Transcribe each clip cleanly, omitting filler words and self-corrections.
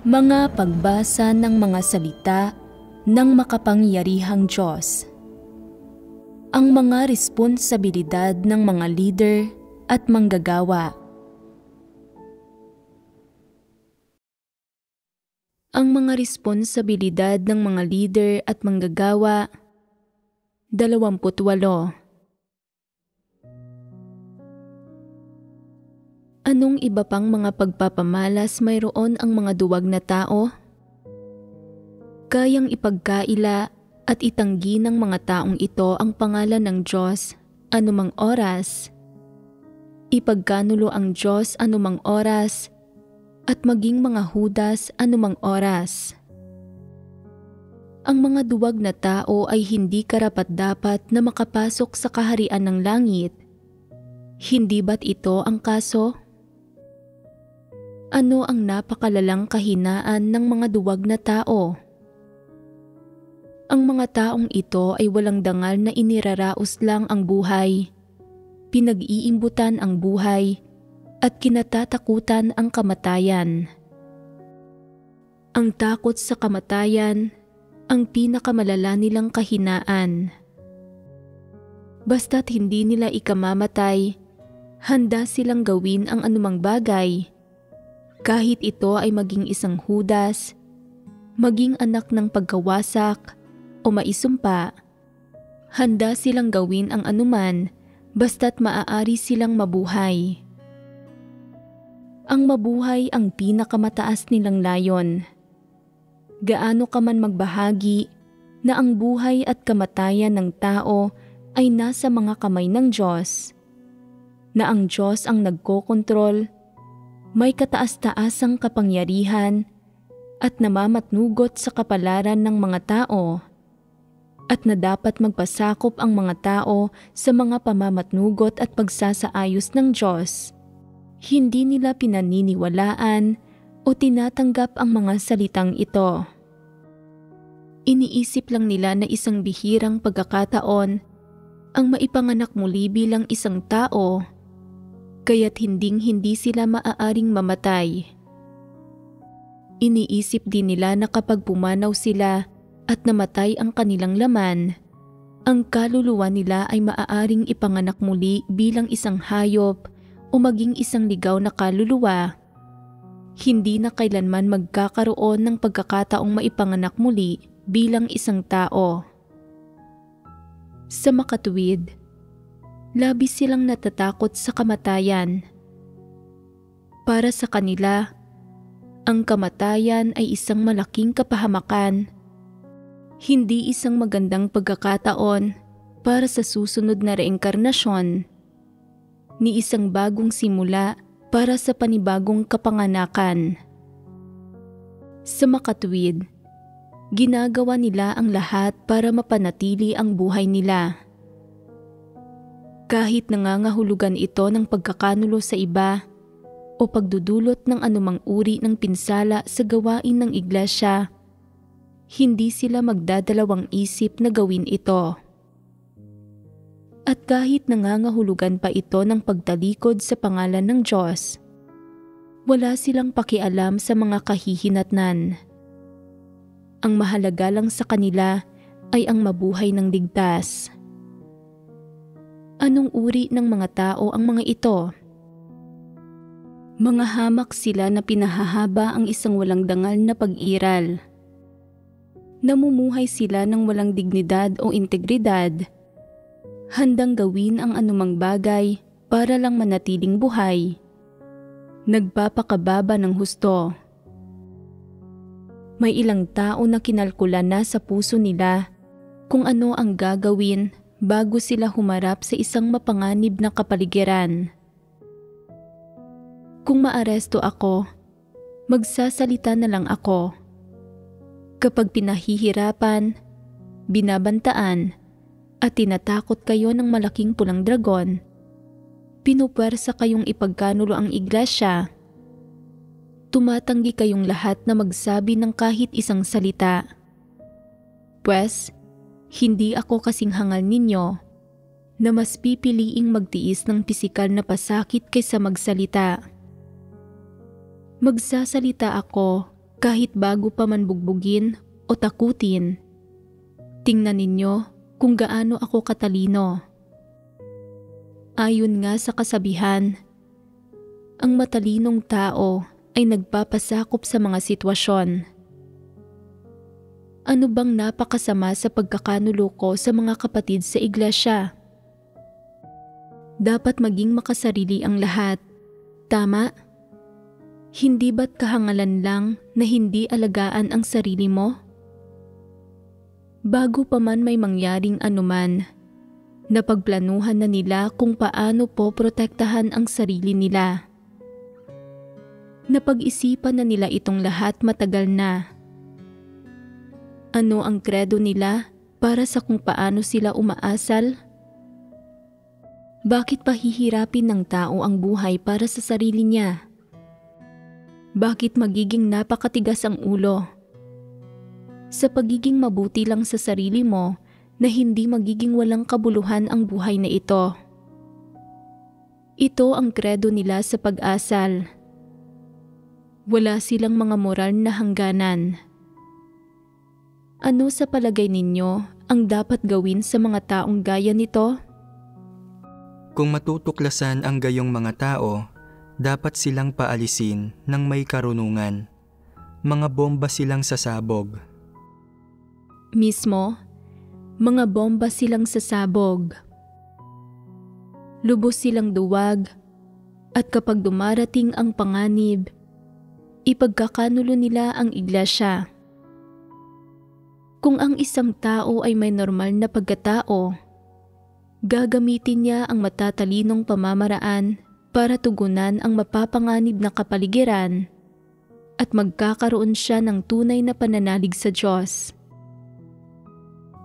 Mga pagbasa ng mga salita ng makapangyarihang Diyos. Ang mga responsibilidad ng mga leader at manggagawa. Ang mga responsibilidad ng mga leader at manggagawa, 28. Anong iba pang mga pagpapamalas mayroon ang mga duwag na tao? Kayang ipagkaila at itanggi ng mga taong ito ang pangalan ng Diyos anumang oras, ipagkanulo ang Diyos anumang oras, at maging mga Hudas anumang oras. Ang mga duwag na tao ay hindi karapat-dapat na makapasok sa kaharian ng langit. Hindi ba't ito ang kaso? Ano ang napakalalang kahinaan ng mga duwag na tao? Ang mga taong ito ay walang dangal na iniraraos lang ang buhay, pinag-iimbutan ang buhay, at kinatatakutan ang kamatayan. Ang takot sa kamatayan, ang pinakamalala nilang kahinaan. Basta't hindi nila ikamamatay, handa silang gawin ang anumang bagay, kahit ito ay maging isang Hudas, maging anak ng pagkawasak, o maisumpa. Handa silang gawin ang anuman basta't maaari silang mabuhay. Ang mabuhay ang pinakamataas nilang layon. Gaano ka man magbahagi na ang buhay at kamatayan ng tao ay nasa mga kamay ng Diyos, na ang Diyos ang nagkokontrol, may kataas-taasang kapangyarihan at namamatnugot sa kapalaran ng mga tao, at na dapat magpasakop ang mga tao sa mga pamamatnugot at pagsasaayos ng Diyos. Hindi nila pinaniniwalaan o tinatanggap ang mga salitang ito. Iniisip lang nila na isang bihirang pagkakataon ang maipanganak muli bilang isang tao, kaya't hindi sila maaaring mamatay. Iniisip din nila na kapag pumanaw sila at namatay ang kanilang laman, ang kaluluwa nila ay maaaring ipanganak muli bilang isang hayop o maging isang ligaw na kaluluwa. Hindi na kailanman magkakaroon ng pagkakataong maipanganak muli bilang isang tao. Sa makatuwid, labis silang natatakot sa kamatayan. Para sa kanila, ang kamatayan ay isang malaking kapahamakan, hindi isang magandang pagkakataon para sa susunod na reinkarnasyon, ni isang bagong simula para sa panibagong kapanganakan. Sa makatuwid, ginagawa nila ang lahat para mapanatili ang buhay nila. Kahit nangangahulugan ito ng pagkakanulo sa iba o pagdudulot ng anumang uri ng pinsala sa gawain ng iglesia, hindi sila magdadalawang isip na gawin ito. At kahit nangangahulugan pa ito ng pagtalikod sa pangalan ng Diyos, wala silang pakialam sa mga kahihinatnan. Ang mahalaga lang sa kanila ay ang mabuhay ng ligtas. Anong uri ng mga tao ang mga ito? Mga hamak sila na pinahahaba ang isang walang dangal na pag-iral. Namumuhay sila ng walang dignidad o integridad, handang gawin ang anumang bagay para lang manatiling buhay. Nagpapakababa ng husto. May ilang tao na kinalkula na sa puso nila kung ano ang gagawin bago sila humarap sa isang mapanganib na kapaligiran. Kung maaresto ako, magsasalita na lang ako. Kapag pinahihirapan, binabantaan, at tinatakot kayo ng malaking pulang dragon, pinupwersa kayong ipagkanulo ang iglesia. Tumatanggi kayong lahat na magsabi ng kahit isang salita. Pwes, hindi ako kasing hangal ninyo na mas pipiliing magtiis ng pisikal na pasakit kaysa magsalita. Magsasalita ako kahit bago pa man bugbugin o takutin. Tingnan ninyo kung gaano ako katalino. Ayon nga sa kasabihan, ang matalinong tao ay nagpapasakop sa mga sitwasyon. Ano bang napakasama sa pagkakanulo ko sa mga kapatid sa iglesia? Dapat maging makasarili ang lahat. Tama? Hindi ba't kahangalan lang na hindi alagaan ang sarili mo? Bago pa man may mangyaring anuman, napagplanuhan na nila kung paano poprotektahan ang sarili nila. Napag-isipan na nila itong lahat matagal na. Ano ang kredo nila para sa kung paano sila umaasal? Bakit pahihirapin ng tao ang buhay para sa sarili niya? Bakit magiging napakatigas ang ulo? Sa pagiging mabuti lang sa sarili mo na hindi magiging walang kabuluhan ang buhay na ito. Ito ang kredo nila sa pag-asal. Wala silang mga moral na hangganan. Ano sa palagay ninyo ang dapat gawin sa mga taong gaya nito? Kung matutuklasan ang gayong mga tao, dapat silang paalisin ng may karunungan. Mga bomba silang sasabog. Mismo, mga bomba silang sasabog. Lubos silang duwag, at kapag dumarating ang panganib, ipagkakanulo nila ang iglesia. Kung ang isang tao ay may normal na pagkatao, gagamitin niya ang matatalinong pamamaraan para tugunan ang mapapanganib na kapaligiran at magkakaroon siya ng tunay na pananalig sa Diyos.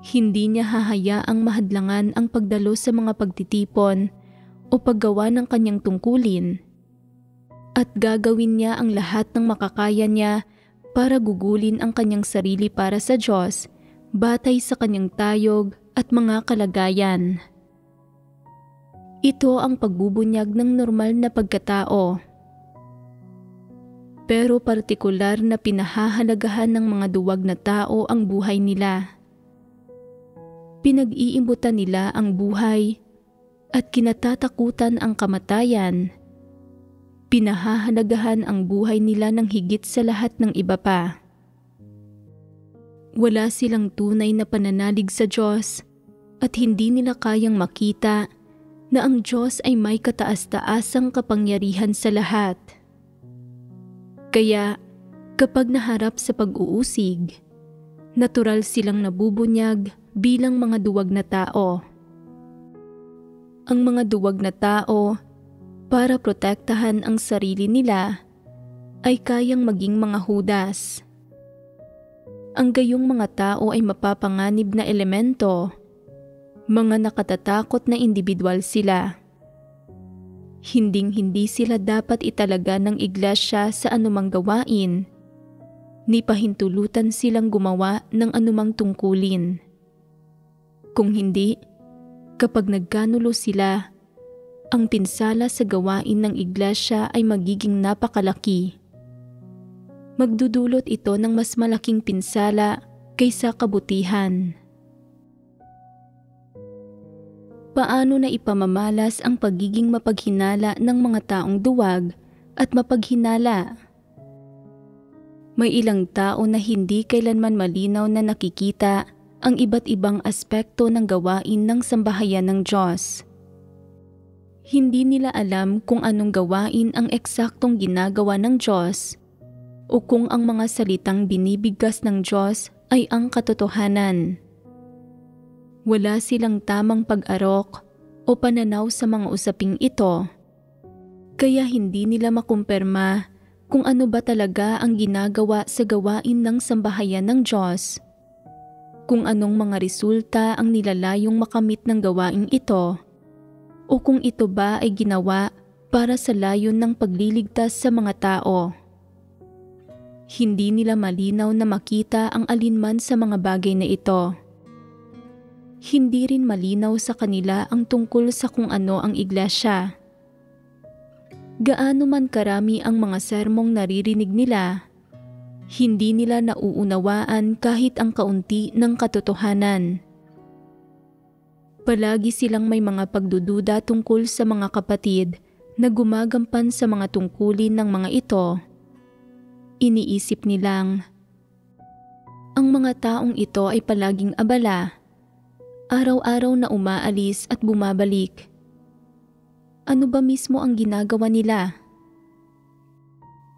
Hindi niya hahayaang mahadlangan ang pagdalo sa mga pagtitipon o paggawa ng kanyang tungkulin, at gagawin niya ang lahat ng makakaya niya para gugulin ang kanyang sarili para sa Diyos batay sa kanyang tayog at mga kalagayan. Ito ang pagbubunyag ng normal na pagkatao. Pero partikular na pinahahalagahan ng mga duwag na tao ang buhay nila. Pinag-iimbutan nila ang buhay at kinatatakutan ang kamatayan. Pinahahalagahan ang buhay nila ng higit sa lahat ng iba pa. Wala silang tunay na pananalig sa Diyos at hindi nila kayang makita na ang Diyos ay may kataas-taasang kapangyarihan sa lahat. Kaya kapag naharap sa pag-uusig, natural silang nabubunyag bilang mga duwag na tao. Ang mga duwag na tao, para protektahan ang sarili nila, ay kayang maging mga Judas. Ang gayong mga tao ay mapapanganib na elemento, mga nakatatakot na individual sila. Hinding-hindi sila dapat italaga ng iglesia sa anumang gawain, ni pahintulutan silang gumawa ng anumang tungkulin. Kung hindi, kapag nagkanulo sila, ang pinsala sa gawain ng iglesia ay magiging napakalaki. Magdudulot ito ng mas malaking pinsala kaysa kabutihan. Paano na ipamamalas ang pagiging mapaghinala ng mga taong duwag at mapaghinala? May ilang tao na hindi kailanman malinaw na nakikita ang iba't ibang aspekto ng gawain ng sambahayan ng Diyos. Hindi nila alam kung anong gawain ang eksaktong ginagawa ng Diyos o kung ang mga salitang binibigkas ng Diyos ay ang katotohanan. Wala silang tamang pag-arok o pananaw sa mga usaping ito, kaya hindi nila makumpirma kung ano ba talaga ang ginagawa sa gawain ng sambahayan ng Diyos, kung anong mga resulta ang nilalayong makamit ng gawain ito, o kung ito ba ay ginawa para sa layon ng pagliligtas sa mga tao. Hindi nila malinaw na makita ang alinman sa mga bagay na ito. Hindi rin malinaw sa kanila ang tungkol sa kung ano ang iglesia. Gaano man karami ang mga sermong naririnig nila, Hindi nila nauunawaan kahit ang kaunti ng katotohanan. Palagi silang may mga pagdududa tungkol sa mga kapatid na gumagampan sa mga tungkulin ng mga ito. Iniisip nilang, ang mga taong ito ay palaging abala, araw-araw na umaalis at bumabalik. Ano ba mismo ang ginagawa nila?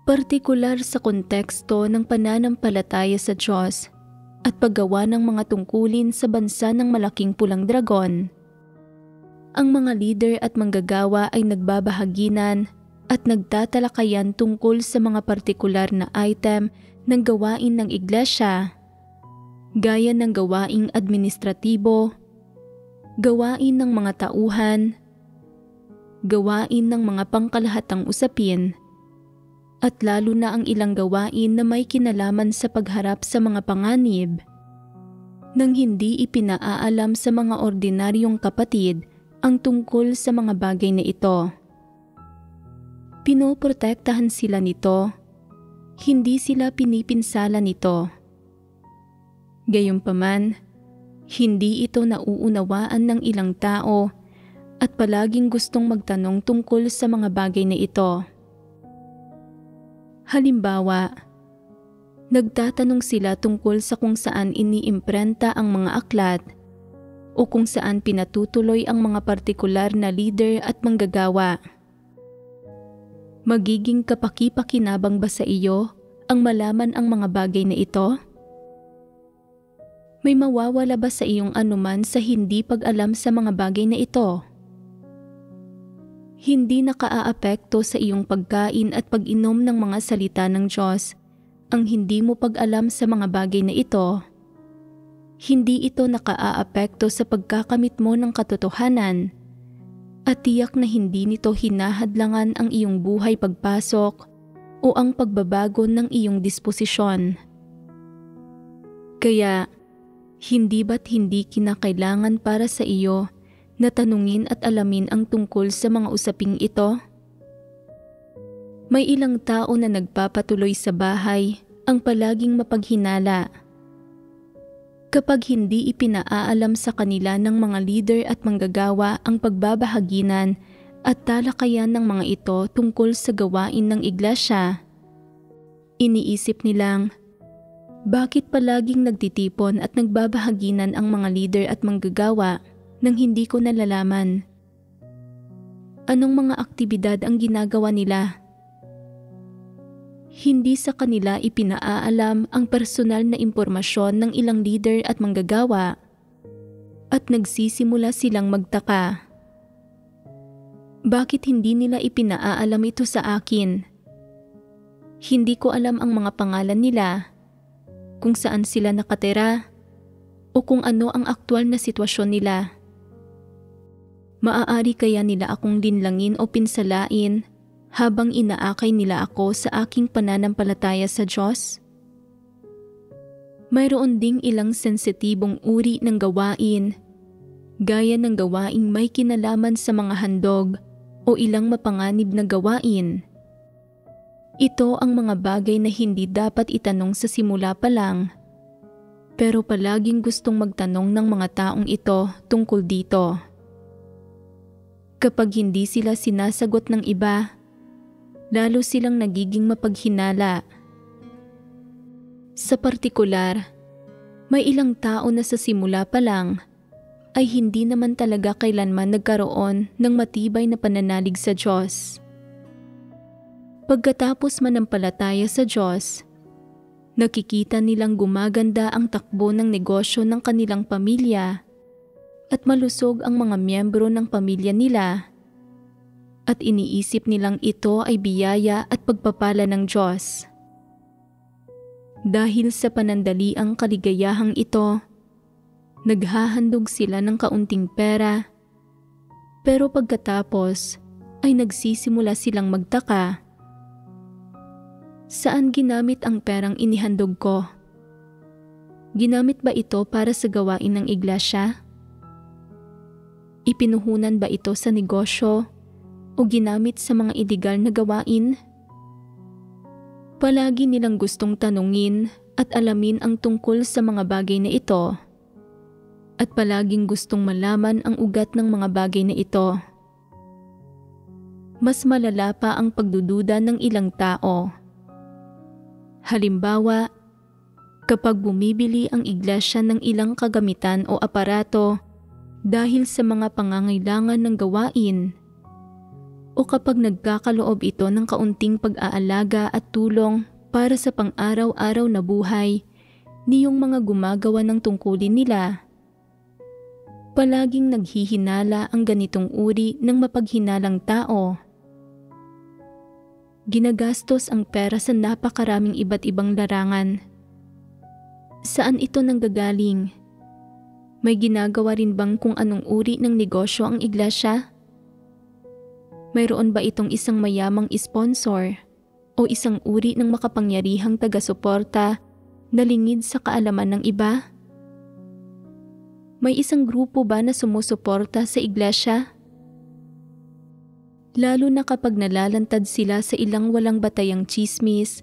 Partikular sa konteksto ng pananampalataya sa Diyos at paggawa ng mga tungkulin sa bansa ng malaking pulang dragon, ang mga leader at manggagawa ay nagbabahaginan at nagtatalakayan tungkol sa mga partikular na item ng gawain ng iglesia, gaya ng gawaing administratibo, gawain ng mga tauhan, gawain ng mga pangkalahatang usapin, at lalo na ang ilang gawain na may kinalaman sa pagharap sa mga panganib, nang hindi ipinaaalam sa mga ordinaryong kapatid ang tungkol sa mga bagay na ito. Pinoprotektahan sila nito, hindi sila pinipinsala nito. Gayunpaman, hindi ito nauunawaan ng ilang tao at palaging gustong magtanong tungkol sa mga bagay na ito. Halimbawa, nagtatanong sila tungkol sa kung saan iniimprenta ang mga aklat o kung saan pinatutuloy ang mga partikular na leader at manggagawa. Magiging kapaki-pakinabang ba sa iyo ang malaman ang mga bagay na ito? May mawawala ba sa iyong anuman sa hindi pag-alam sa mga bagay na ito? Hindi nakaaapekto sa iyong pagkain at pag-inom ng mga salita ng Diyos ang hindi mo pag-alam sa mga bagay na ito. Hindi ito nakaaapekto sa pagkakamit mo ng katotohanan at tiyak na hindi nito hinahadlangan ang iyong buhay pagpasok o ang pagbabago ng iyong disposisyon. Kaya, hindi ba't hindi kinakailangan para sa iyo na tanungin at alamin ang tungkol sa mga usaping ito? May ilang tao na nagpapatuloy sa bahay ang palaging mapaghinala. Kapag hindi ipinaalam sa kanila ng mga leader at manggagawa ang pagbabahaginan at talakayan ng mga ito tungkol sa gawain ng iglesia, iniisip nilang, bakit palaging nagtitipon at nagbabahaginan ang mga leader at manggagawa nang hindi ko nalalaman? Anong mga aktibidad ang ginagawa nila? Hindi sa kanila ipinaalam ang personal na impormasyon ng ilang leader at manggagawa at nagsisimula silang magtaka. Bakit hindi nila ipinaalam ito sa akin? Hindi ko alam ang mga pangalan nila, kung saan sila nakatira, o kung ano ang aktwal na sitwasyon nila. Maaari kaya nila akong linlangin o pinsalain habang inaakay nila ako sa aking pananampalataya sa Diyos? Mayroon ding ilang sensitibong uri ng gawain, gaya ng gawaing may kinalaman sa mga handog o ilang mapanganib na gawain. Ito ang mga bagay na hindi dapat itanong sa simula pa lang, pero palaging gustong magtanong ng mga taong ito tungkol dito. Kapag hindi sila sinasagot ng iba, lalo silang nagiging mapaghinala. Sa partikular, may ilang tao na sa simula pa lang ay hindi naman talaga kailanman nagkaroon ng matibay na pananalig sa Diyos. Pagkatapos manampalataya sa Diyos, nakikita nilang gumaganda ang takbo ng negosyo ng kanilang pamilya at malusog ang mga miyembro ng pamilya nila, at iniisip nilang ito ay biyaya at pagpapala ng Diyos. Dahil sa panandaliang kaligayahang ito, naghahandog sila ng kaunting pera, pero pagkatapos ay nagsisimula silang magtaka. Saan ginamit ang perang inihandog ko? Ginamit ba ito para sa gawain ng iglesia? Ipinuhunan ba ito sa negosyo o ginamit sa mga iligal na gawain? Palagi nilang gustong tanungin at alamin ang tungkol sa mga bagay na ito. At palaging gustong malaman ang ugat ng mga bagay na ito. Mas malala pa ang pagdududa ng ilang tao. Halimbawa, kapag bumibili ang iglesia ng ilang kagamitan o aparato dahil sa mga pangangailangan ng gawain, o kapag nagkakaloob ito ng kaunting pag-aalaga at tulong para sa pang-araw-araw na buhay niyong mga gumagawa ng tungkulin nila. Palaging naghihinala ang ganitong uri ng mapaghinalang tao. Ginagastos ang pera sa napakaraming iba't ibang larangan. Saan ito nanggagaling? May ginagawa rin bang kung anong uri ng negosyo ang iglesia? Mayroon ba itong isang mayamang sponsor o isang uri ng makapangyarihang taga-suporta na lingid sa kaalaman ng iba? May isang grupo ba na sumusuporta sa iglesia? Lalo na kapag nalalantad sila sa ilang walang batayang tsismis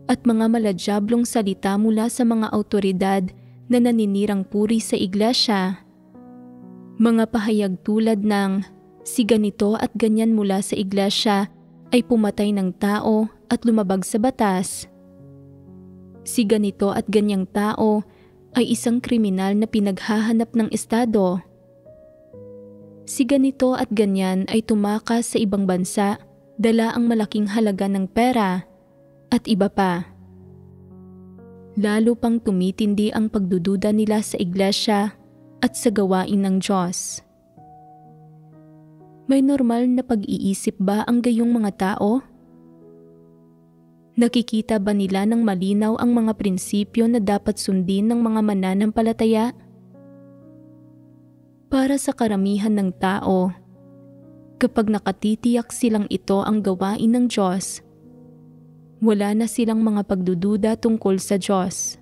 at mga maladyaablong salita mula sa mga awtoridad na naninirang puri sa iglesia. Mga pahayag tulad ng si ganito at ganyan mula sa iglesia ay pumatay ng tao at lumabag sa batas. Si ganito at ganyang tao ay isang kriminal na pinaghahanap ng estado. Si ganito at ganyan ay tumakas sa ibang bansa, dala ang malaking halaga ng pera, at iba pa. Lalo pang tumitindi ang pagdududa nila sa iglesia at sa gawain ng Diyos. May normal na pag-iisip ba ang gayong mga tao? Nakikita ba nila ng malinaw ang mga prinsipyo na dapat sundin ng mga mananampalataya? Para sa karamihan ng tao, kapag nakatitiyak silang ito ang gawain ng Diyos, wala na silang mga pagdududa tungkol sa Diyos.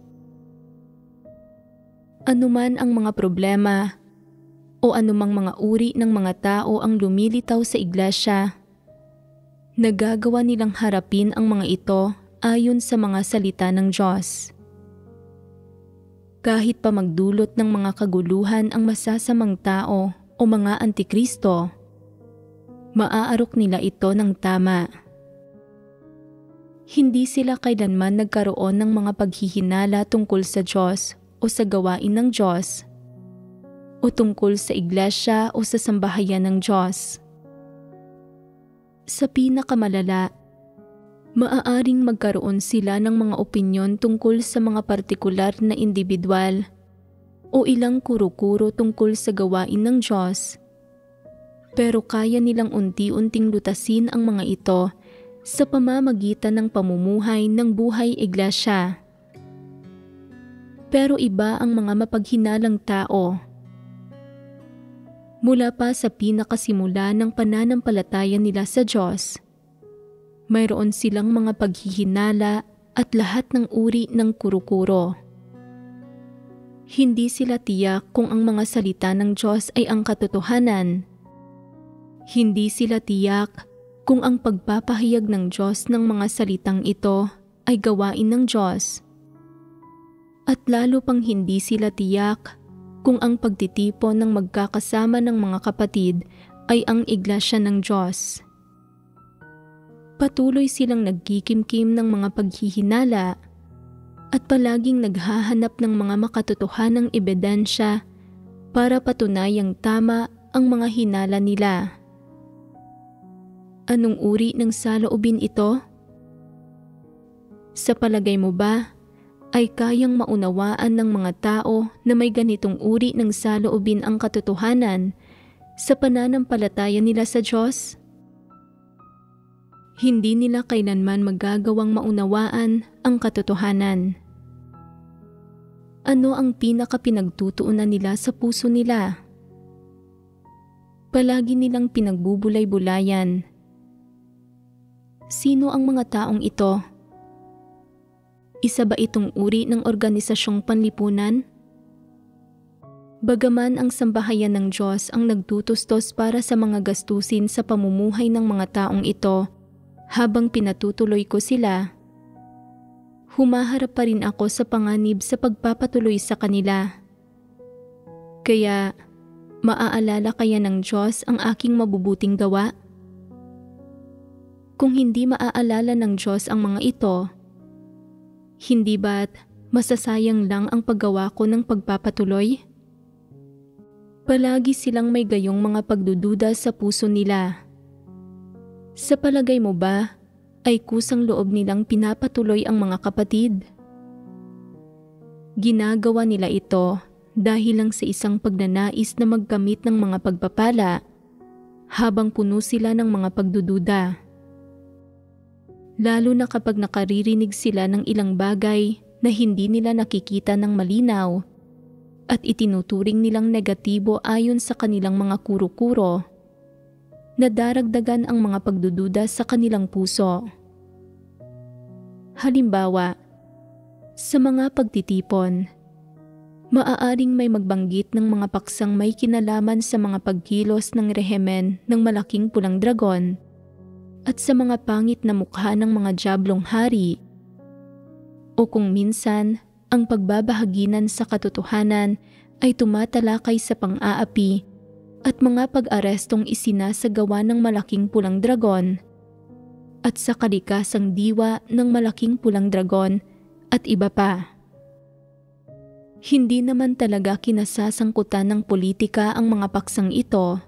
Anuman ang mga problema o anumang mga uri ng mga tao ang lumilitaw sa iglesia, nagagawa nilang harapin ang mga ito ayon sa mga salita ng Diyos. Kahit pa magdulot ng mga kaguluhan ang masasamang tao o mga antikristo, maaarok nila ito ng tama. Hindi sila kailanman nagkaroon ng mga paghihinala tungkol sa Diyos o sa gawain ng Diyos, o tungkol sa iglesia o sa sambahayan ng Diyos. Sa pinakamalala, maaaring magkaroon sila ng mga opinyon tungkol sa mga partikular na individual o ilang kuro-kuro tungkol sa gawain ng Diyos, pero kaya nilang unti-unting lutasin ang mga ito sa pamamagitan ng pamumuhay ng buhay iglesia. Pero iba ang mga mapaghinalang tao. Mula pa sa pinakasimula ng pananampalataya nila sa Diyos, mayroon silang mga paghihinala at lahat ng uri ng kuro-kuro. Hindi sila tiyak kung ang mga salita ng Diyos ay ang katotohanan. Hindi sila tiyak kung ang pagpapahayag ng Diyos ng mga salitang ito ay gawain ng Diyos. At lalo pang hindi sila tiyak kung ang pagtitipon ng magkakasama ng mga kapatid ay ang iglesia ng Diyos. Patuloy silang nagkikimkim ng mga paghihinala at palaging naghahanap ng mga makatotohanang ebidensya para patunayang tama ang mga hinala nila. Anong uri ng saloobin ito? Sa palagay mo ba ay kayang maunawaan ng mga tao na may ganitong uri ng saloobin ang katotohanan sa pananampalataya nila sa Diyos? Hindi nila kailanman magagawang maunawaan ang katotohanan. Ano ang pinakapinagtutuunan nila sa puso nila? Palagi nilang pinagbubulay-bulayan. Sino ang mga taong ito? Isa ba itong uri ng organisasyong panlipunan? Bagaman ang sambahayan ng Diyos ang nagtutustos para sa mga gastusin sa pamumuhay ng mga taong ito habang pinatutuloy ko sila, humaharap pa rin ako sa panganib sa pagpapatuloy sa kanila. Kaya, maaalala kaya ng Diyos ang aking mabubuting gawa? Kung hindi maaalala ng Diyos ang mga ito, hindi ba't masasayang lang ang paggawa ko ng pagpapatuloy? Palagi silang may gayong mga pagdududa sa puso nila. Sa palagay mo ba ay kusang loob nilang pinapatuloy ang mga kapatid? Ginagawa nila ito dahil lang sa isang pagnanais na magkamit ng mga pagpapala habang puno sila ng mga pagdududa. Lalo na kapag nakaririnig sila ng ilang bagay na hindi nila nakikita ng malinaw at itinuturing nilang negatibo ayon sa kanilang mga kuro-kuro, nadaragdagan ang mga pagdududa sa kanilang puso. Halimbawa, sa mga pagtitipon, maaaring may magbanggit ng mga paksang may kinalaman sa mga pagkilos ng rehemen ng malaking pulang dragon at sa mga pangit na mukha ng mga diablong hari, o kung minsan ang pagbabahaginan sa katotohanan ay tumatalakay sa pang-aapi at mga pag-arestong isinasagawa ng malaking pulang dragon at sa kalikasang diwa ng malaking pulang dragon at iba pa. Hindi naman talaga kinasasangkutan ng politika ang mga paksang ito.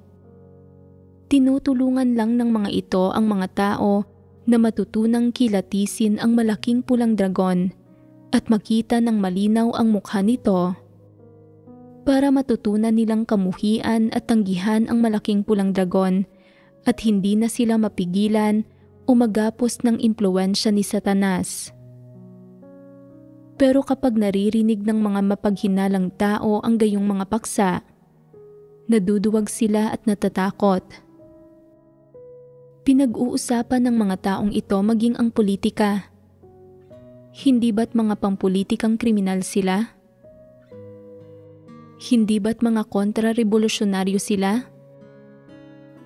Tinutulungan lang ng mga ito ang mga tao na matutunang kilatisin ang malaking pulang dragon at makita ng malinaw ang mukha nito para matutunan nilang kamuhian at tanggihan ang malaking pulang dragon at hindi na sila mapigilan o magapos ng impluwensya ni Satanas. Pero kapag naririnig ng mga mapaghinalang tao ang gayong mga paksa, naduduwag sila at natatakot. Pinag-uusapan ng mga taong ito maging ang politika. Hindi ba't mga pampulitikang kriminal sila? Hindi ba't mga kontra-revolusyonaryo sila?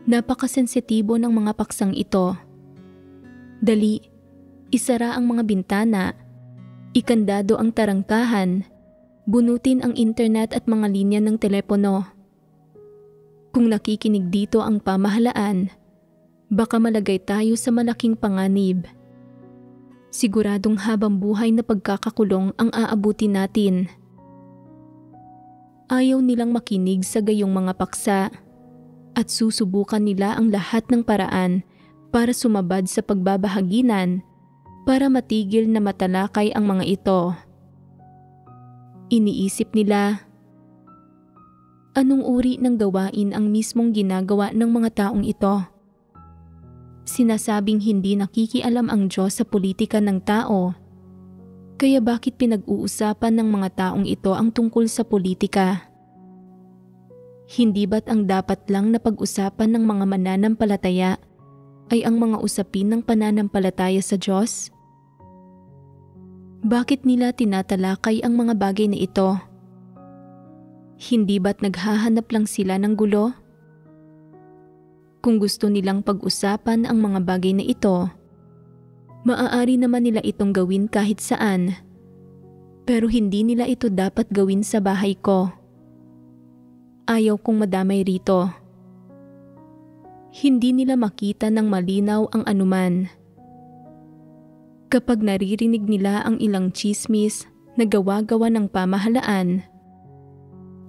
Napakasensitibo ng mga paksang ito. Dali, isara ang mga bintana, ikandado ang tarangkahan, bunutin ang internet at mga linya ng telepono. Kung nakikinig dito ang pamahalaan, baka malagay tayo sa malaking panganib. Siguradong habang buhay na pagkakakulong ang aabutin natin. Ayaw nilang makinig sa gayong mga paksa at susubukan nila ang lahat ng paraan para sumabad sa pagbabahaginan para matigil na matalakay ang mga ito. Iniisip nila, anong uri ng gawain ang mismong ginagawa ng mga taong ito? Sinasabing hindi nakikialam ang Diyos sa politika ng tao. Kaya bakit pinag-uusapan ng mga taong ito ang tungkol sa politika? Hindi ba't ang dapat lang na pag-usapan ng mga mananampalataya ay ang mga usapin ng pananampalataya sa Diyos? Bakit nila tinatalakay ang mga bagay na ito? Hindi ba't naghahanap lang sila ng gulo? Kung gusto nilang pag-usapan ang mga bagay na ito, maaari naman nila itong gawin kahit saan, pero hindi nila ito dapat gawin sa bahay ko. Ayaw kong madamay rito. Hindi nila makita ng malinaw ang anuman. Kapag naririnig nila ang ilang tsismis na gawa-gawa ng pamahalaan,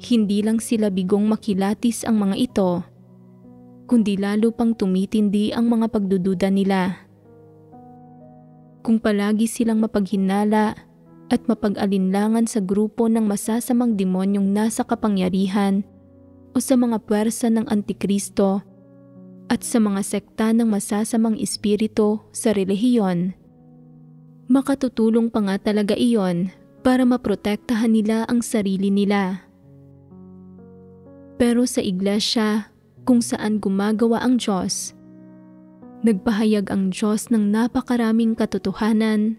hindi lang sila bigong makilatis ang mga ito, kundi lalo pang tumitindi ang mga pagdududa nila. Kung palagi silang mapaghinala at mapag-alinlangan sa grupo ng masasamang demonyong nasa kapangyarihan o sa mga puwersa ng Antikristo at sa mga sekta ng masasamang espiritu sa relihiyon, makatutulong pa nga talaga iyon para maprotektahan nila ang sarili nila. Pero sa iglesia, kung saan gumagawa ang Diyos, nagpahayag ang Diyos ng napakaraming katotohanan,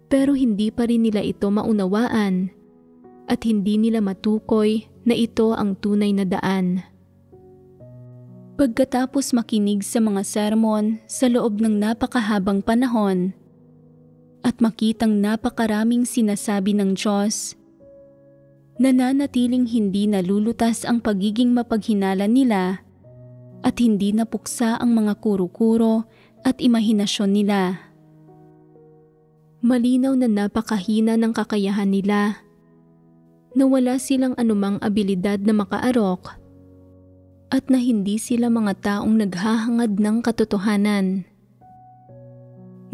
pero hindi pa rin nila ito maunawaan at hindi nila matukoy na ito ang tunay na daan. Pagkatapos makinig sa mga sermon sa loob ng napakahabang panahon, at makitang napakaraming sinasabi ng Diyos, nananatiling hindi nalulutas ang pagiging mapaghinala nila at hindi napuksa ang mga kuro-kuro at imahinasyon nila. Malinaw na napakahina ng kakayahan nila, na wala silang anumang abilidad na makaarok, at na hindi sila mga taong naghahangad ng katotohanan.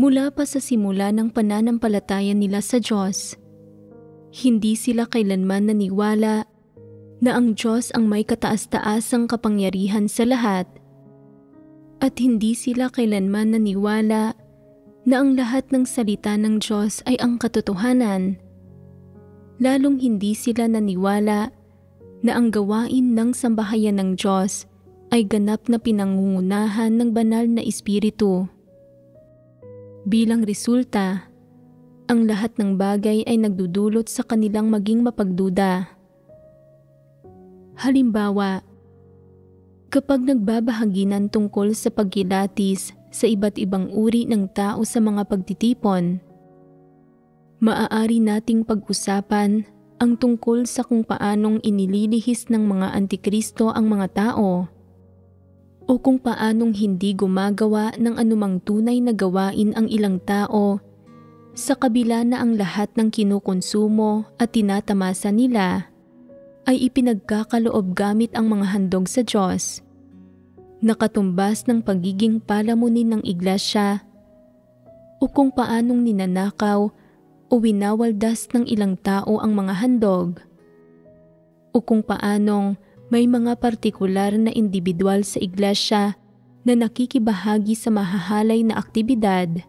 Mula pa sa simula ng pananampalataya nila sa Diyos, hindi sila kailanman naniwala na ang Diyos ang may kataas-taasang kapangyarihan sa lahat, at hindi sila kailanman naniwala na ang lahat ng salita ng Diyos ay ang katotohanan. Lalong hindi sila naniwala na ang gawain ng sambahayan ng Diyos ay ganap na pinangungunahan ng banal na Espiritu. Bilang resulta, ang lahat ng bagay ay nagdudulot sa kanilang maging mapagduda. Halimbawa, kapag nagbabahaginan tungkol sa pagkilatis sa iba't ibang uri ng tao sa mga pagtitipon, maaari nating pag-usapan ang tungkol sa kung paanong inililihis ng mga antikristo ang mga tao, o kung paanong hindi gumagawa ng anumang tunay na gawain ang ilang tao sa kabila na ang lahat ng kinukonsumo at tinatamasa nila ay ipinagkakaloob gamit ang mga handog sa Diyos, nakatumbas ng pagiging palamunin ng iglesia, o kung paanong ninanakaw o winawaldas ng ilang tao ang mga handog, o kung paanong may mga partikular na individual sa iglesia na nakikibahagi sa mahahalay na aktibidad,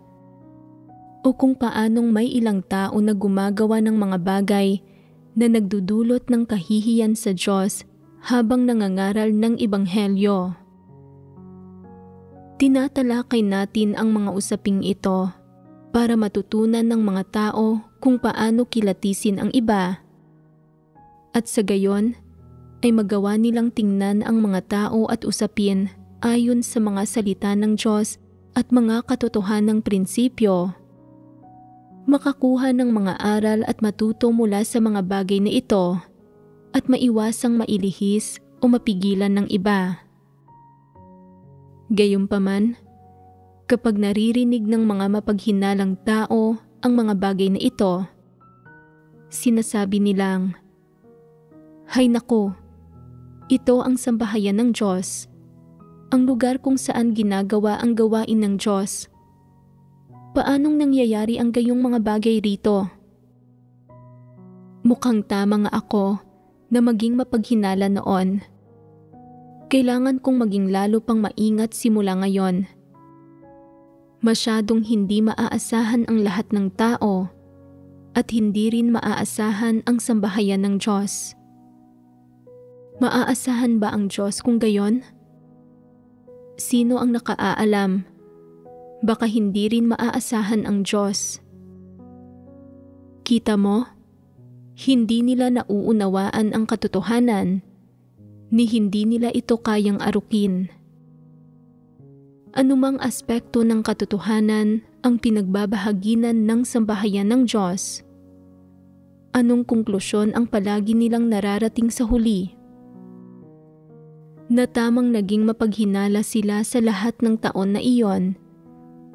o kung paanong may ilang tao na gumagawa ng mga bagay na nagdudulot ng kahihiyan sa Diyos habang nangangaral ng Ebanghelyo. Tinatalakay natin ang mga usaping ito para matutunan ng mga tao kung paano kilatisin ang iba, at sa gayon ay magawa nilang tingnan ang mga tao at usapin ayon sa mga salita ng Diyos at mga katotohanang prinsipyo. Makakuha ng mga aral at matuto mula sa mga bagay na ito at maiwasang mailihis o mapigilan ng iba. Gayunpaman, kapag naririnig ng mga mapaghinalang tao ang mga bagay na ito, sinasabi nilang, "Hay nako, ito ang sambahayan ng Diyos, ang lugar kung saan ginagawa ang gawain ng Diyos. Paanong nangyayari ang gayong mga bagay rito? Mukhang tama nga ako na maging mapaghinala noon. Kailangan kong maging lalo pang maingat simula ngayon. Masyadong hindi maaasahan ang lahat ng tao at hindi rin maaasahan ang sambahayan ng Diyos." Maaasahan ba ang Diyos kung gayon? Sino ang nakaaalam? Baka hindi rin maaasahan ang Diyos. Kita mo, hindi nila nauunawaan ang katotohanan, ni hindi nila ito kayang arukin. Anumang aspekto ng katotohanan ang pinagbabahaginan ng sambahayan ng Diyos? Anong konklusyon ang palagi nilang nararating sa huli? Na tamang naging mapaghinala sila sa lahat ng taon na iyon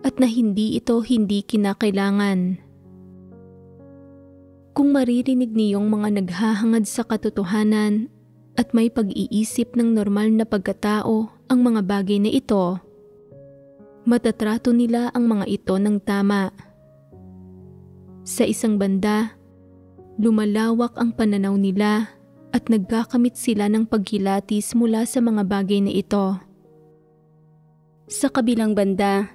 at na hindi ito hindi kinakailangan. Kung maririnig niyong mga naghahangad sa katotohanan at may pag-iisip ng normal na pagkatao ang mga bagay na ito, matatrato nila ang mga ito ng tama. Sa isang banda, lumalawak ang pananaw nila at nagkakamit sila ng pagkilatis mula sa mga bagay na ito. Sa kabilang banda,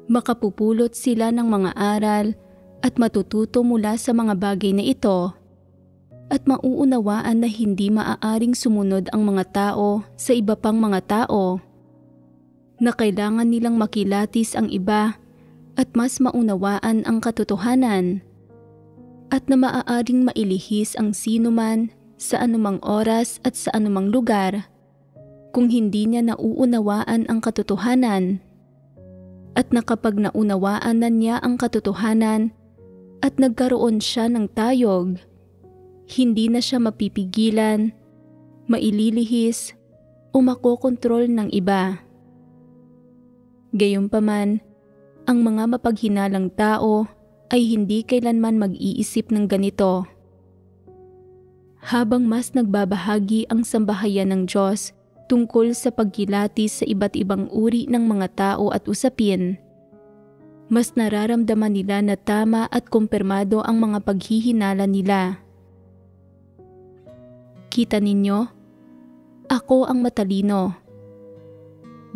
makapupulot sila ng mga aral at matututo mula sa mga bagay na ito at mauunawaan na hindi maaaring sumunod ang mga tao sa iba pang mga tao, na kailangan nilang makilatis ang iba at mas maunawaan ang katotohanan, at na maaaring mailihis ang sinuman sa anumang oras at sa anumang lugar kung hindi niya nauunawaan ang katotohanan. At na kapag naunawaan na niya ang katotohanan at nagkaroon siya ng tayog, hindi na siya mapipigilan, maililihis o makokontrol ng iba. Gayunpaman, ang mga mapaghinalang tao ay hindi kailanman mag-iisip ng ganito. Habang mas nagbabahagi ang sambahayan ng Diyos tungkol sa pagkilatis sa iba't ibang uri ng mga tao at usapin, mas nararamdaman nila na tama at kumpirmado ang mga paghihinala nila. Kita ninyo? Ako ang matalino.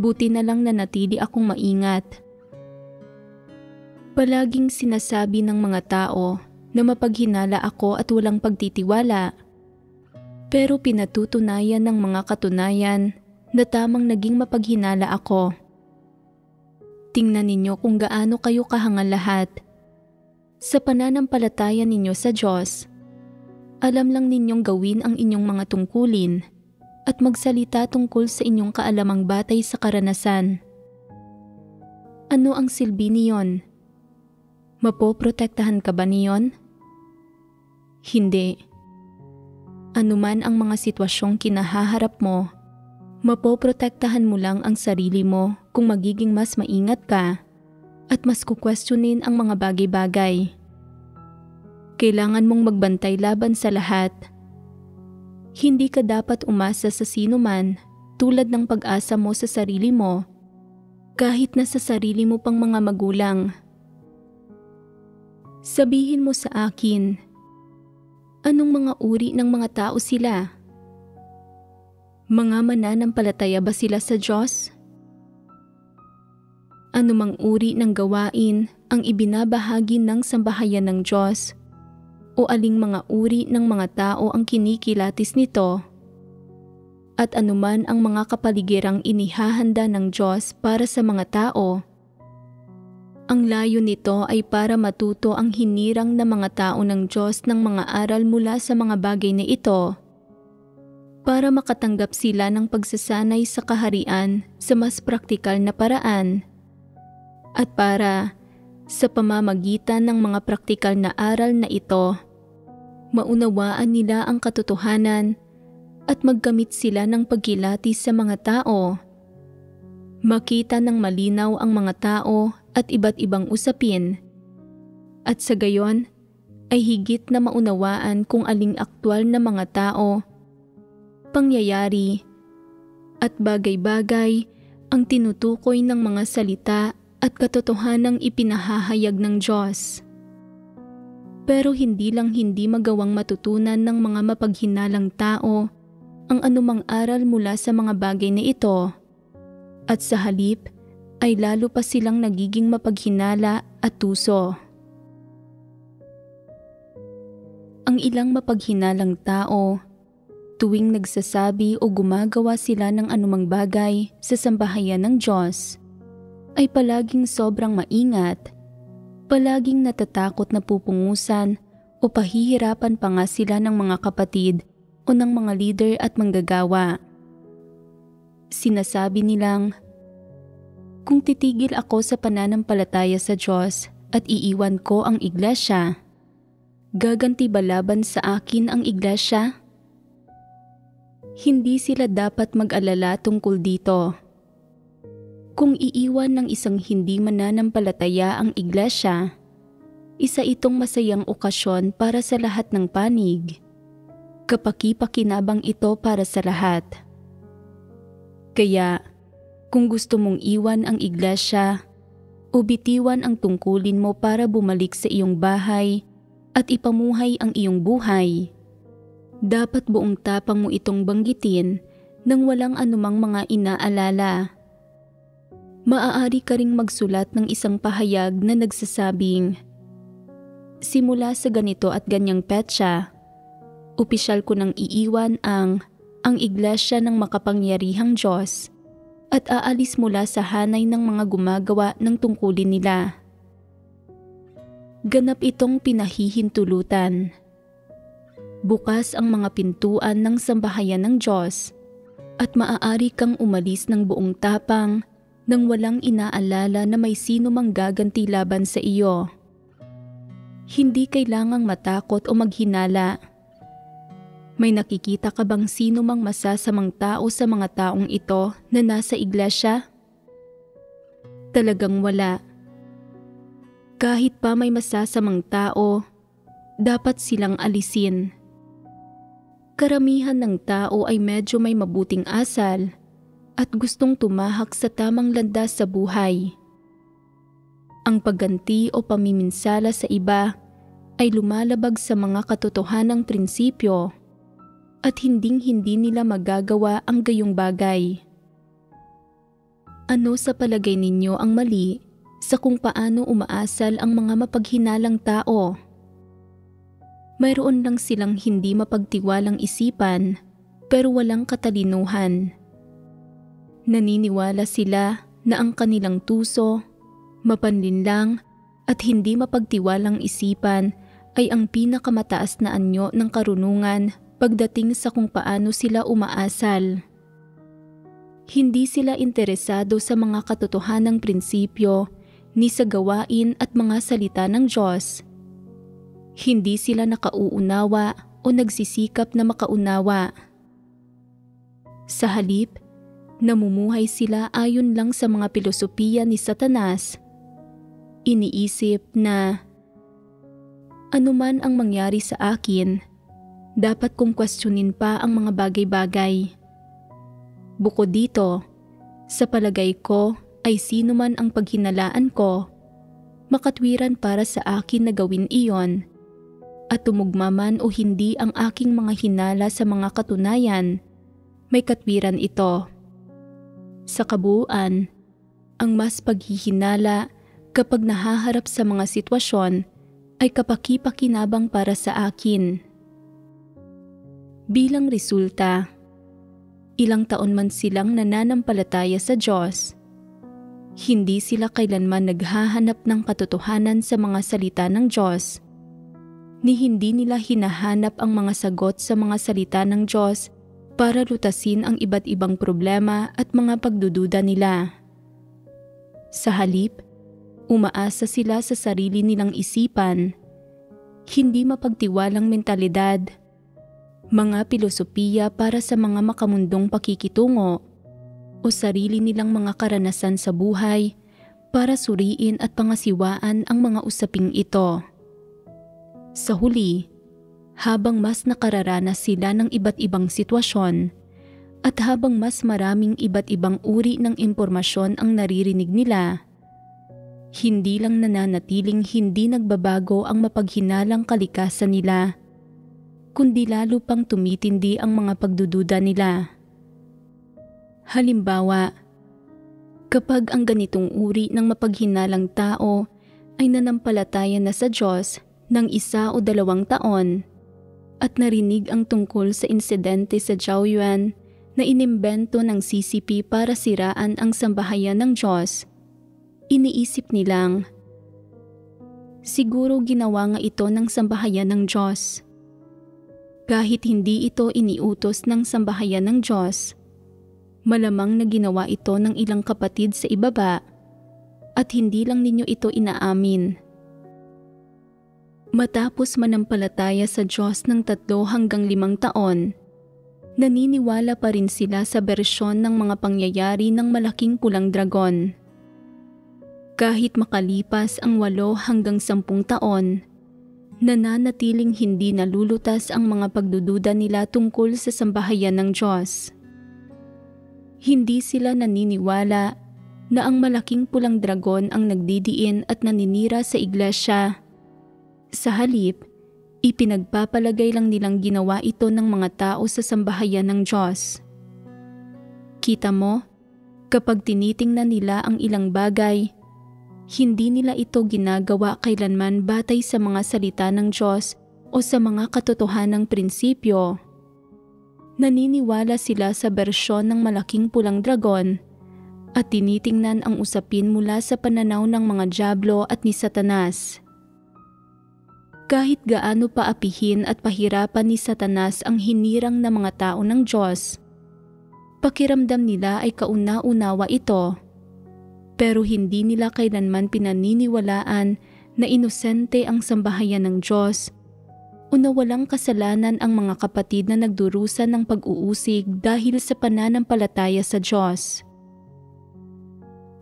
Buti na lang na natili akong maingat. Palaging sinasabi ng mga tao na mapaghinala ako at walang pagtitiwala. Pero pinatutunayan ng mga katunayan na tamang naging mapaghinala ako. Tingnan ninyo kung gaano kayo kahangal lahat. Sa pananampalataya ninyo sa Diyos, alam lang ninyong gawin ang inyong mga tungkulin at magsalita tungkol sa inyong kaalamang batay sa karanasan. Ano ang silbi niyon? Mapoprotektahan ka ba niyon? Hindi. Anuman ang mga sitwasyong kinahaharap mo, mapoprotektahan mo lang ang sarili mo kung magiging mas maingat ka at mas kukwestiyonin ang mga bagay-bagay. Kailangan mong magbantay laban sa lahat. Hindi ka dapat umasa sa sino man tulad ng pag-asa mo sa sarili mo, kahit na sa sarili mo pang mga magulang. Sabihin mo sa akin, anong mga uri ng mga tao sila? Mga mananampalataya ba sila sa Diyos? Anumang uri ng gawain ang ibinabahagi ng sambahayan ng Diyos o aling mga uri ng mga tao ang kinikilatis nito? At anuman ang mga kapaligirang inihahanda ng Diyos para sa mga tao, ang layo nito ay para matuto ang hinirang na mga tao ng Diyos ng mga aral mula sa mga bagay na ito, para makatanggap sila ng pagsasanay sa kaharian sa mas praktikal na paraan, at para, sa pamamagitan ng mga praktikal na aral na ito, maunawaan nila ang katotohanan at maggamit sila ng pagkilatis sa mga tao. Makita ng malinaw ang mga tao at iba't ibang usapin, at sa gayon ay higit na maunawaan kung aling aktwal na mga tao, pangyayari, at bagay-bagay ang tinutukoy ng mga salita at katotohanang ipinahahayag ng Diyos. Pero hindi lang hindi magawang matutunan ng mga mapaghinalang tao ang anumang aral mula sa mga bagay na ito, at sa halip ay lalo pa silang nagiging mapaghinala at tuso. Ang ilang mapaghinalang tao, tuwing nagsasabi o gumagawa sila ng anumang bagay sa sambahayan ng Diyos, ay palaging sobrang maingat, palaging natatakot na pupungusan o pahihirapan pa nga sila ng mga kapatid o ng mga leader at manggagawa. Sinasabi nilang, kung titigil ako sa pananampalataya sa Diyos at iiwan ko ang iglesia, gaganti ba laban sa akin ang iglesia? Hindi sila dapat mag-alala tungkol dito. Kung iiwan ng isang hindi mananampalataya ang iglesia, isa itong masayang okasyon para sa lahat ng panig. Kapaki-pakinabang ito para sa lahat. Kaya, kung gusto mong iwan ang iglesia o bitiwan ang tungkulin mo para bumalik sa iyong bahay at ipamuhay ang iyong buhay, dapat buong tapang mo itong banggitin nang walang anumang mga inaalala. Maaari ka ring magsulat ng isang pahayag na nagsasabing, simula sa ganito at ganyang petsa, opisyal ko nang iiwan ang iglesia ng makapangyarihang Diyos at aalis mula sa hanay ng mga gumagawa ng tungkulin nila. Ganap itong pinahihintulutan. Bukas ang mga pintuan ng sambahayan ng Diyos at maaari kang umalis ng buong tapang nang walang inaalala na may sino mang gaganti laban sa iyo. Hindi kailangang matakot o maghinala. May nakikita ka bang sino mang masasamang tao sa mga taong ito na nasa iglesia? Talagang wala. Kahit pa may masasamang tao, dapat silang alisin. Karamihan ng tao ay medyo may mabuting asal at gustong tumahak sa tamang landas sa buhay. Ang pagganti o pamiminsala sa iba ay lumalabag sa mga katotohanang prinsipyo at hinding-hindi nila magagawa ang gayong bagay. Ano sa palagay ninyo ang mali sa kung paano umaasal ang mga mapaghinalang tao? Mayroon lang silang hindi mapagtiwalang isipan pero walang katalinuhan. Naniniwala sila na ang kanilang tuso, mapanlinlang at hindi mapagtiwalang isipan ay ang pinakamataas na anyo ng karunungan pagdating sa kung paano sila umaasal. Hindi sila interesado sa mga katotohanang prinsipyo ni sa gawain at mga salita ng Diyos. Hindi sila nakauunawa o nagsisikap na makaunawa. Sa halip, namumuhay sila ayon lang sa mga pilosopiya ni Satanas. Iniisip na, anuman ang mangyari sa akin, dapat kong questionin pa ang mga bagay-bagay. Bukod dito, sa palagay ko ay sino man ang paghinalaan ko, makatwiran para sa akin na gawin iyon, at tumugma man o hindi ang aking mga hinala sa mga katunayan, may katwiran ito. Sa kabuuan, ang mas paghihinala kapag nahaharap sa mga sitwasyon ay kapaki-pakinabang para sa akin. Bilang resulta, ilang taon man silang nananampalataya sa Diyos, hindi sila kailanman naghahanap ng katotohanan sa mga salita ng Diyos, ni hindi nila hinahanap ang mga sagot sa mga salita ng Diyos para lutasin ang iba't ibang problema at mga pagdududa nila. Sa halip, umaasa sila sa sarili nilang isipan, hindi mapagtiwalang mentalidad, mga pilosopiya para sa mga makamundong pakikitungo, o sarili nilang mga karanasan sa buhay para suriin at pangasiwaan ang mga usaping ito. Sa huli, habang mas nakararanas sila ng iba't ibang sitwasyon at habang mas maraming iba't ibang uri ng impormasyon ang naririnig nila, hindi lang nananatiling hindi nagbabago ang mapaghinalang kalikasan nila, kundi lalo pang tumitindi ang mga pagdududa nila. Halimbawa, kapag ang ganitong uri ng mapaghinalang tao ay nanampalataya na sa Diyos ng 1 o 2 taon at narinig ang tungkol sa insidente sa Jiaoyuan na inimbento ng CCP para siraan ang sambahayan ng Diyos, iniisip nilang, siguro ginawa nga ito ng sambahayan ng Diyos. Kahit hindi ito iniutos ng sambahayan ng Diyos, malamang na ginawa ito ng ilang kapatid sa ibaba at hindi lang ninyo ito inaamin. Matapos manampalataya sa Diyos ng 3 hanggang 5 taon, naniniwala pa rin sila sa bersyon ng mga pangyayari ng malaking pulang dragon. Kahit makalipas ang 8 hanggang 10 taon, nananatiling hindi nalulutas ang mga pagdududa nila tungkol sa sambahayan ng Diyos. Hindi sila naniniwala na ang malaking pulang dragon ang nagdidiin at naninira sa iglesia. Sa halip, ipinagpapalagay lang nilang ginawa ito ng mga tao sa sambahayan ng Diyos. Kita mo, kapag tinitingnan nila ang ilang bagay, hindi nila ito ginagawa kailanman batay sa mga salita ng Diyos o sa mga katotohanang prinsipyo. Naniniwala sila sa bersyon ng malaking pulang dragon at tinitingnan ang usapin mula sa pananaw ng mga dyablo at ni Satanas. Kahit gaano paapihin at pahirapan ni Satanas ang hinirang na mga tao ng Diyos, pakiramdam nila ay kauna-unawa ito Pero hindi nila kailanman pinaniniwalaan na inosente ang sambahayan ng Diyos o na walang kasalanan ang mga kapatid na nagdurusa ng pag-uusig dahil sa pananampalataya sa Diyos.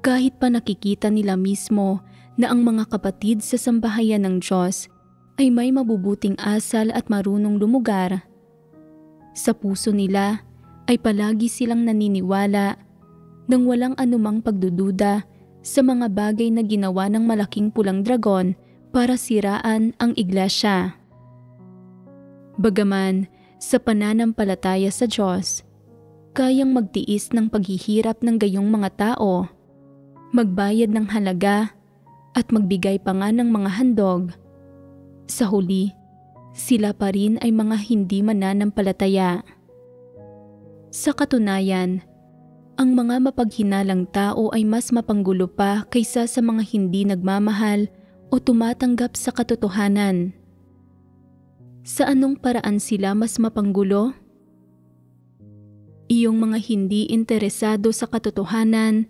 Kahit pa nakikita nila mismo na ang mga kapatid sa sambahayan ng Diyos ay may mabubuting asal at marunong lumugar, sa puso nila ay palagi silang naniniwala nang walang anumang pagdududa sa mga bagay na ginawa ng malaking pulang dragon para siraan ang iglesia. Bagaman sa pananampalataya sa Diyos, kayang magtiis ng paghihirap ng gayong mga tao, magbayad ng halaga at magbigay pa nga ng mga handog, sa huli, sila pa rin ay mga hindi mananampalataya. Sa katunayan, ang mga mapaghinalang tao ay mas mapanggulo pa kaysa sa mga hindi nagmamahal o tumatanggap sa katotohanan. Sa anong paraan sila mas mapanggulo? Iyong mga hindi interesado sa katotohanan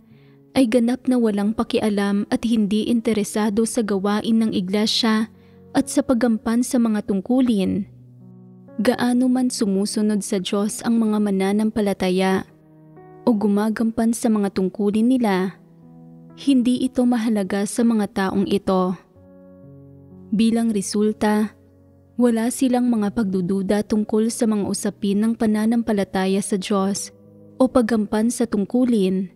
ay ganap na walang pakialam at hindi interesado sa gawain ng iglesia at sa paggampan sa mga tungkulin. Gaano man sumusunod sa Diyos ang mga mananampalataya o gumagampan sa mga tungkulin nila, hindi ito mahalaga sa mga taong ito. Bilang resulta, wala silang mga pagdududa tungkol sa mga usapin ng pananampalataya sa Diyos o paggampan sa tungkulin,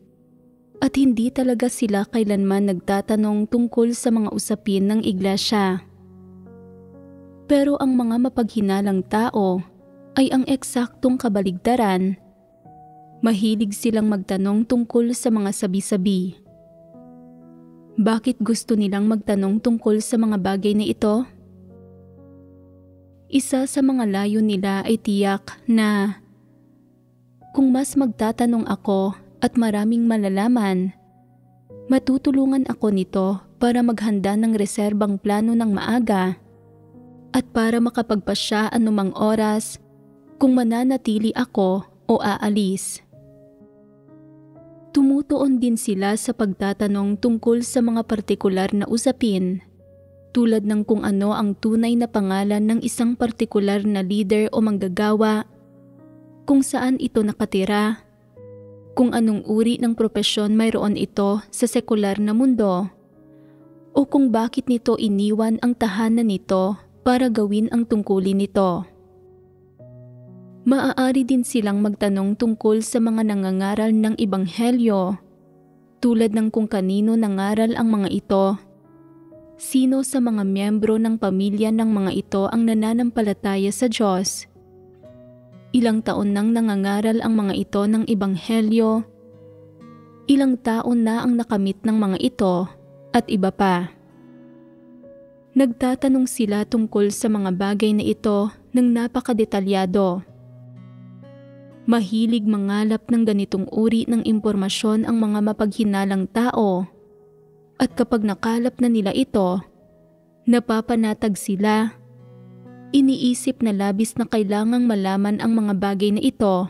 at hindi talaga sila kailanman nagtatanong tungkol sa mga usapin ng iglesia. Pero ang mga mapaghinalang tao ay ang eksaktong kabaligtaran. Mahilig silang magtanong tungkol sa mga sabi-sabi. Bakit gusto nilang magtanong tungkol sa mga bagay na ito? Isa sa mga layo nila ay tiyak na kung mas magtatanong ako at maraming malalaman, matutulungan ako nito para maghanda ng reserbang plano ng maaga at para makapagpasya anumang oras kung mananatili ako o aalis. Tumutuon din sila sa pagtatanong tungkol sa mga partikular na usapin, tulad ng kung ano ang tunay na pangalan ng isang partikular na leader o manggagawa, kung saan ito nakatira, kung anong uri ng propesyon mayroon ito sa sekular na mundo, o kung bakit nito iniwan ang tahanan nito para gawin ang tungkulin nito. Maaari din silang magtanong tungkol sa mga nangangaral ng ebanghelyo, tulad ng kung kanino nangaral ang mga ito, sino sa mga miyembro ng pamilya ng mga ito ang nananampalataya sa Diyos, ilang taon nang nangangaral ang mga ito ng ebanghelyo, ilang taon na ang nakamit ng mga ito, at iba pa. Nagtatanong sila tungkol sa mga bagay na ito ng napakadetalyado. Mahilig mangalap ng ganitong uri ng impormasyon ang mga mapaghinalang tao, at kapag nakalap na nila ito, napapanatag sila. Iniisip na labis na kailangang malaman ang mga bagay na ito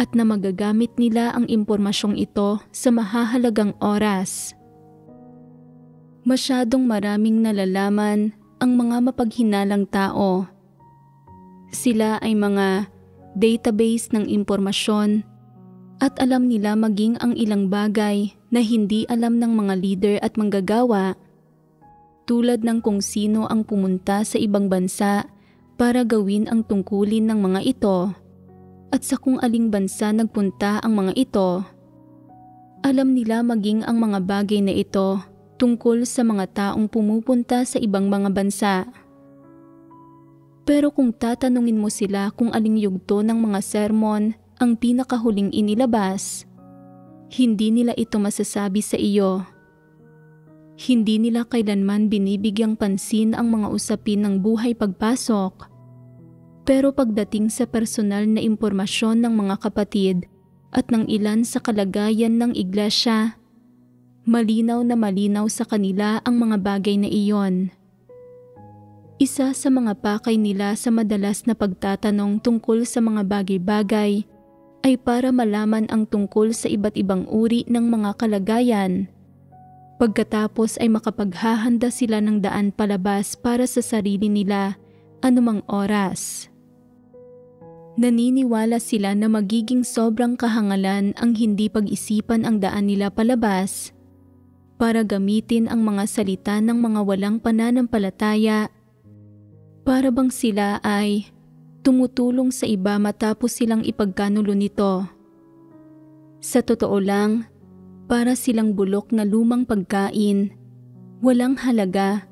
at na magagamit nila ang impormasyong ito sa mahahalagang oras. Masyadong maraming nalalaman ang mga mapaghinalang tao. Sila ay mga database ng impormasyon at alam nila maging ang ilang bagay na hindi alam ng mga leader at manggagawa, tulad ng kung sino ang pumunta sa ibang bansa para gawin ang tungkulin ng mga ito at sa kung aling bansa nagpunta ang mga ito. Alam nila maging ang mga bagay na ito tungkol sa mga taong pumupunta sa ibang mga bansa. Pero kung tatanungin mo sila kung aling yugto ng mga sermon ang pinakahuling inilabas, hindi nila ito masasabi sa iyo. Hindi nila kailanman binibigyang pansin ang mga usapin ng buhay pagpasok. Pero pagdating sa personal na impormasyon ng mga kapatid at ng ilan sa kalagayan ng iglesia, malinaw na malinaw sa kanila ang mga bagay na iyon. Isa sa mga pakay nila sa madalas na pagtatanong tungkol sa mga bagay-bagay ay para malaman ang tungkol sa iba't ibang uri ng mga kalagayan Pagkatapos ay makapaghahanda sila ng daan palabas para sa sarili nila anumang oras. Naniniwala sila na magiging sobrang kahangalan ang hindi pag-isipan ang daan nila palabas para gamitin ang mga salita ng mga walang pananampalataya para bang sila ay tumutulong sa iba matapos silang ipagkanulo nito. Sa totoo lang, para silang bulok na lumang pagkain, walang halaga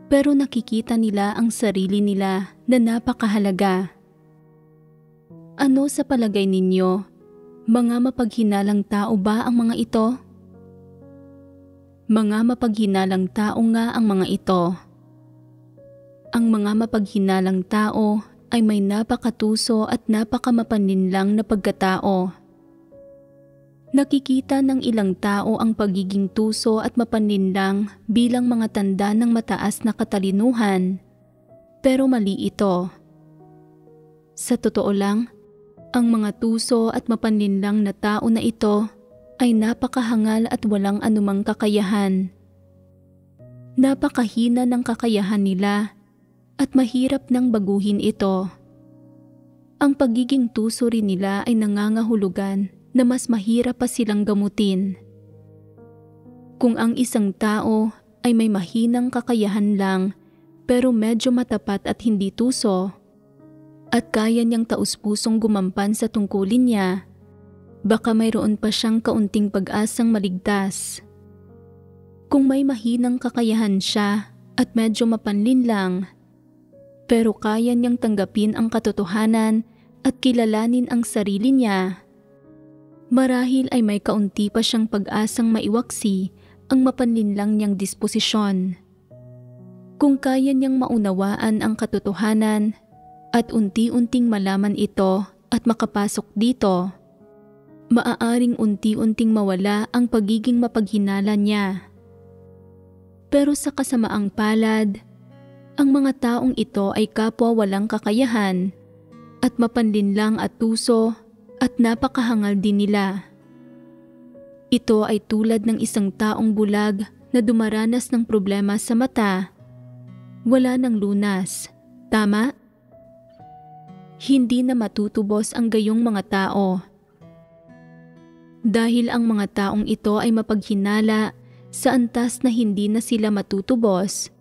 pero nakikita nila ang sarili nila na napakahalaga. Ano sa palagay ninyo? Mga mapaghinalang tao ba ang mga ito? Mga mapaghinalang tao nga ang mga ito. Ang mga mapaghinalang tao ay may napakatuso at napakamapaninlang na pagkatao. Nakikita ng ilang tao ang pagiging tuso at mapaninlang bilang mga tanda ng mataas na katalinuhan, pero mali ito. Sa totoo lang, ang mga tuso at mapaninlang na tao na ito ay napakahangal at walang anumang kakayahan. Napakahina ng kakayahan nila at mahirap nang baguhin ito. Ang pagiging tuso rin nila ay nangangahulugan na mas mahirap pa silang gamutin. Kung ang isang tao ay may mahinang kakayahan lang pero medyo matapat at hindi tuso, at kaya niyang taus-pusong gumampan sa tungkulin niya, baka mayroon pa siyang kaunting pag-asang maligtas. Kung may mahinang kakayahan siya at medyo mapanlin lang, pero kaya niyang tanggapin ang katotohanan at kilalanin ang sarili niya, marahil ay may kaunti pa siyang pag-asang maiwaksi ang mapanlinlang niyang disposisyon. Kung kaya niyang maunawaan ang katotohanan at unti-unting malaman ito at makapasok dito, maaaring unti-unting mawala ang pagiging mapaghinala niya. Pero sa kasamaang palad, ang mga taong ito ay kapwa walang kakayahan at mapanlinlang at tuso at napakahangal din nila. Ito ay tulad ng isang taong bulag na dumaranas ng problema sa mata. Wala ng lunas, tama? Hindi na matutubos ang gayong mga tao. Dahil ang mga taong ito ay mapaghinala sa antas na hindi na sila matutubos,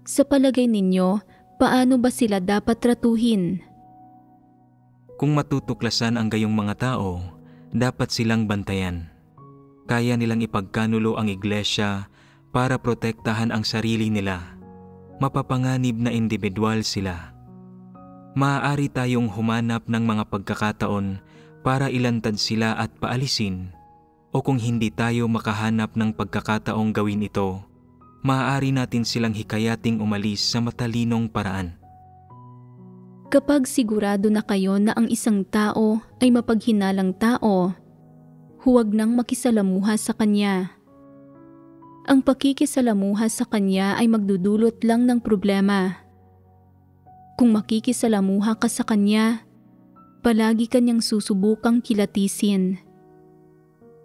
sa palagay ninyo, paano ba sila dapat tratuhin? Kung matutuklasan ang gayong mga tao, dapat silang bantayan. Kaya nilang ipagkanulo ang iglesia para protektahan ang sarili nila. Mapapanganib na individual sila. Maaari tayong humanap ng mga pagkakataon para ilantad sila at paalisin, o kung hindi tayo makahanap ng pagkakataong gawin ito, maaari natin silang hikayating umalis sa matalinong paraan. Kapag sigurado na kayo na ang isang tao ay mapaghinalang tao, huwag nang makisalamuha sa kanya. Ang pakikisalamuha sa kanya ay magdudulot lang ng problema. Kung makikisalamuha ka sa kanya, palagi kanyang susubukang kilatisin.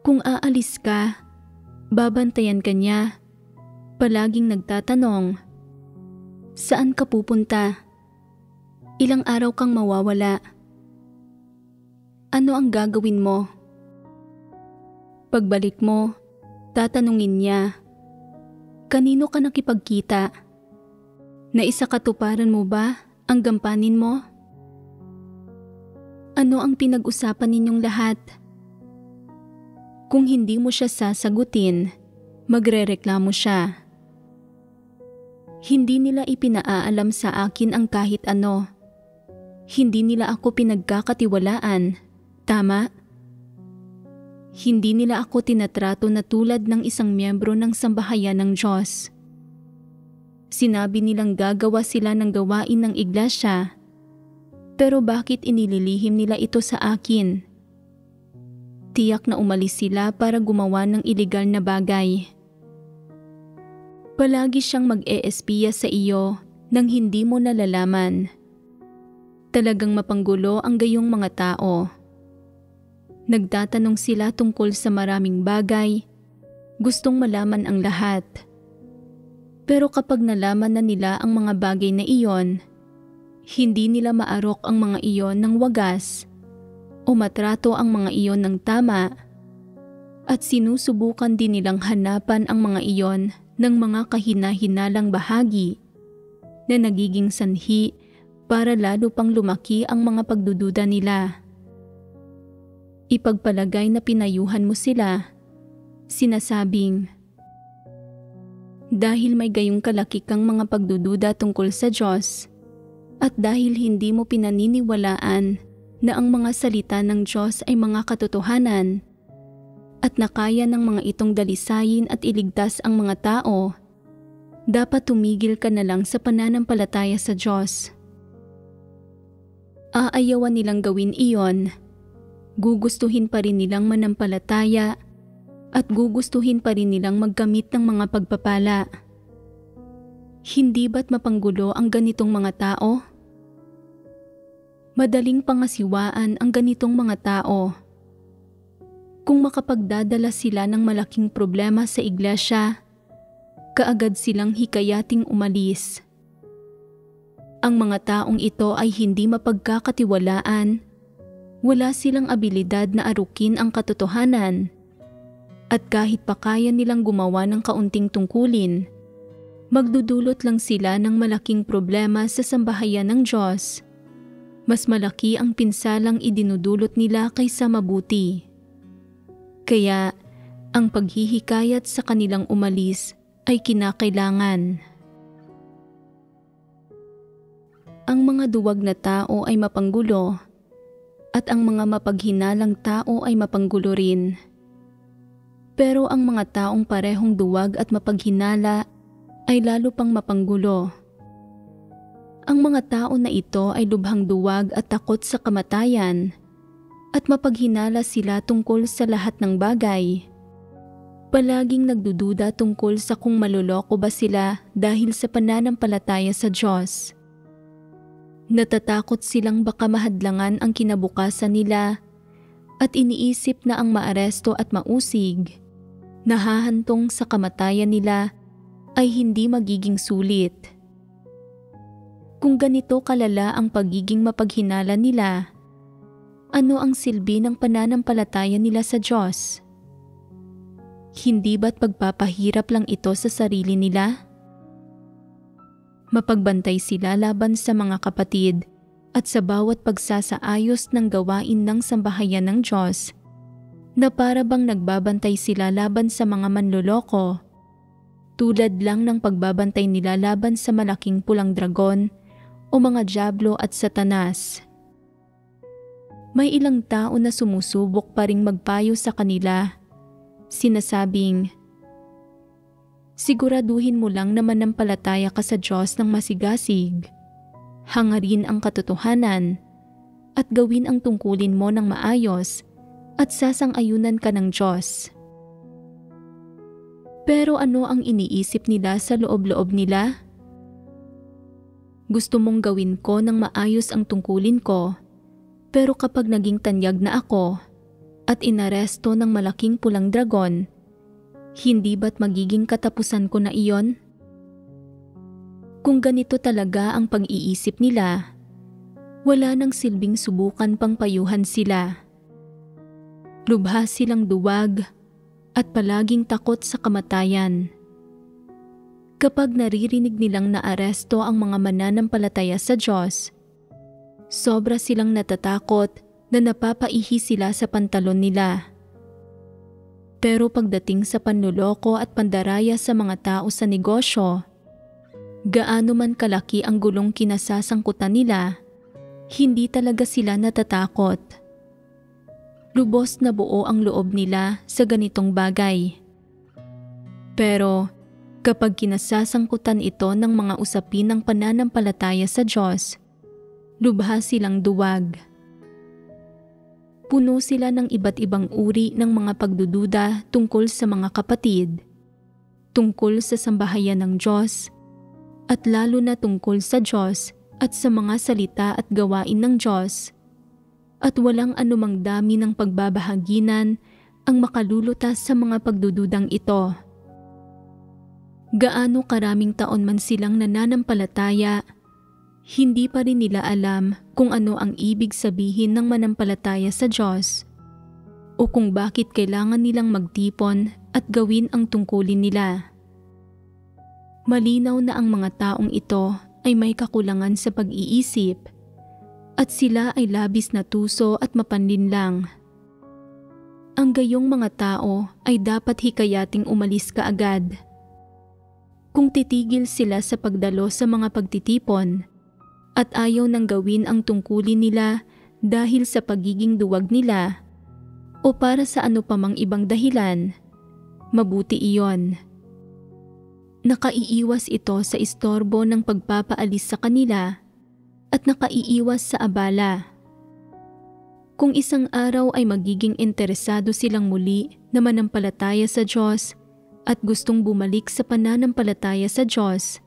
Kung aalis ka, babantayan ka niya, palaging nagtatanong, saan ka pupunta? Ilang araw kang mawawala. Ano ang gagawin mo? Pagbalik mo, tatanungin niya, kanino ka nakipagkita? Naisakatuparan mo ba ang gampanin mo? Ano ang pinag-usapan ninyong lahat? Kung hindi mo siya sasagutin, magrereklamo siya. Hindi nila ipinaalam sa akin ang kahit ano. Hindi nila ako pinagkakatiwalaan, tama? Hindi nila ako tinatrato na tulad ng isang miyembro ng sambahayan ng Diyos. Sinabi nilang gagawa sila ng gawain ng iglesia, pero bakit inililihim nila ito sa akin? Tiyak na umalis sila para gumawa ng iligal na bagay. Palagi siyang mag-eespiya sa iyo nang hindi mo nalalaman. Talagang mapanggulo ang gayong mga tao. Nagtatanong sila tungkol sa maraming bagay, Gustong malaman ang lahat. Pero kapag nalaman na nila ang mga bagay na iyon, hindi nila maarok ang mga iyon ng wagas o matrato ang mga iyon ng tama, at sinusubukan din nilang hanapan ang mga iyon ng mga kahina-hinalang bahagi na nagiging sanhi para lalo pang lumaki ang mga pagdududa nila. Ipagpalagay na pinayuhan mo sila, sinasabing, dahil may gayong kalaki kang mga pagdududa tungkol sa Diyos, at dahil hindi mo pinaniniwalaan na ang mga salita ng Diyos ay mga katotohanan, at nakaya ng mga itong dalisayin at iligtas ang mga tao, dapat tumigil ka na lang sa pananampalataya sa Diyos. Aayawan nilang gawin iyon, gugustuhin pa rin nilang manampalataya, at gugustuhin pa rin nilang magkamit ng mga pagpapala. Hindi ba't mapanggulo ang ganitong mga tao? Madaling pangasiwaan ang ganitong mga tao. Kung makapagdadala sila ng malaking problema sa iglesia, kaagad silang hikayating umalis. Ang mga taong ito ay hindi mapagkakatiwalaan, wala silang abilidad na arukin ang katotohanan, at kahit pa kaya nilang gumawa ng kaunting tungkulin, magdudulot lang sila ng malaking problema sa sambahayan ng Diyos. Mas malaki ang pinsalang idinudulot nila kaysa mabuti. Kaya, ang paghihikayat sa kanilang umalis ay kinakailangan. Ang mga duwag na tao ay mapanggulo, at ang mga mapaghinalang tao ay mapanggulo rin. Pero ang mga taong parehong duwag at mapaghinala ay lalo pang mapanggulo. Ang mga tao na ito ay lubhang duwag at takot sa kamatayan, at mapaghinala sila tungkol sa lahat ng bagay. Palaging nagdududa tungkol sa kung maloloko ba sila dahil sa pananampalataya sa Diyos. Natatakot silang baka mahadlangan ang kinabukasan nila, at iniisip na ang maaresto at mausig, nahahantong sa kamatayan nila, ay hindi magiging sulit. Kung ganito kalala ang pagiging mapaghinala nila, ano ang silbi ng pananampalataya nila sa Diyos? Hindi ba't pagpapahirap lang ito sa sarili nila? Mapagbantay sila laban sa mga kapatid at sa bawat pagsasaayos ng gawain ng sambahayan ng Diyos, na para bang nagbabantay sila laban sa mga manloloko, tulad lang ng pagbabantay nila laban sa malaking pulang dragon o mga dyablo at satanas. May ilang tao na sumusubok pa ring magpayo sa kanila, sinasabing, siguraduhin mo lang na manampalataya ka sa Diyos ng masigasig, hangarin ang katotohanan, at gawin ang tungkulin mo ng maayos, at sasang-ayunan ka ng Diyos. Pero ano ang iniisip nila sa loob-loob nila? Gusto mong gawin ko ng maayos ang tungkulin ko, pero kapag naging tanyag na ako at inaresto ng malaking pulang dragon, hindi ba't magiging katapusan ko na iyon? Kung ganito talaga ang pag-iisip nila, wala nang silbing subukan pang payuhan sila. Lubha silang duwag at palaging takot sa kamatayan. Kapag naririnig nilang naaresto ang mga mananampalataya sa Diyos, sobra silang natatakot na napapaihi sila sa pantalon nila. Pero pagdating sa panluloko at pandaraya sa mga tao sa negosyo, gaano man kalaki ang gulong kinasasangkutan nila, hindi talaga sila natatakot. Lubos na buo ang loob nila sa ganitong bagay. Pero kapag kinasasangkutan ito ng mga usapin ng pananampalataya sa Diyos, lubha silang duwag. Puno sila ng iba't ibang uri ng mga pagdududa tungkol sa mga kapatid, tungkol sa sambahayan ng Diyos, at lalo na tungkol sa Diyos at sa mga salita at gawain ng Diyos, at walang anumang dami ng pagbabahaginan ang makalulutas sa mga pagdududang ito. Gaano karaming taon man silang nananampalataya, hindi pa rin nila alam kung ano ang ibig sabihin ng manampalataya sa Diyos o kung bakit kailangan nilang magtipon at gawin ang tungkulin nila. Malinaw na ang mga taong ito ay may kakulangan sa pag-iisip at sila ay labis na tuso at mapanlinlang. Ang gayong mga tao ay dapat hikayating umalis kaagad. Kung titigil sila sa pagdalo sa mga pagtitipon at ayaw nang gawin ang tungkulin nila dahil sa pagiging duwag nila o para sa ano pa mang ibang dahilan, mabuti iyon. Nakaiiwas ito sa istorbo ng pagpapaalis sa kanila at nakaiiwas sa abala. Kung isang araw ay magiging interesado silang muli na manampalataya sa Diyos at gustong bumalik sa pananampalataya sa Diyos,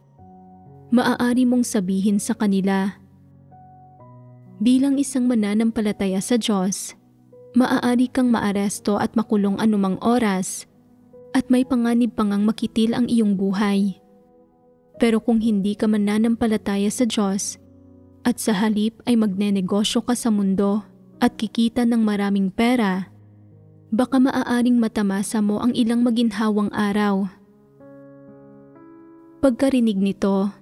maaari mong sabihin sa kanila, bilang isang mananampalataya sa Diyos, maaari kang maaresto at makulong anumang oras at may panganib pang ang makitil ang iyong buhay. Pero kung hindi ka mananampalataya sa Diyos at sa halip ay magnenegosyo ka sa mundo at kikita ng maraming pera, baka maaaring matamasa mo ang ilang maginhawang araw. Pagkarinig nito,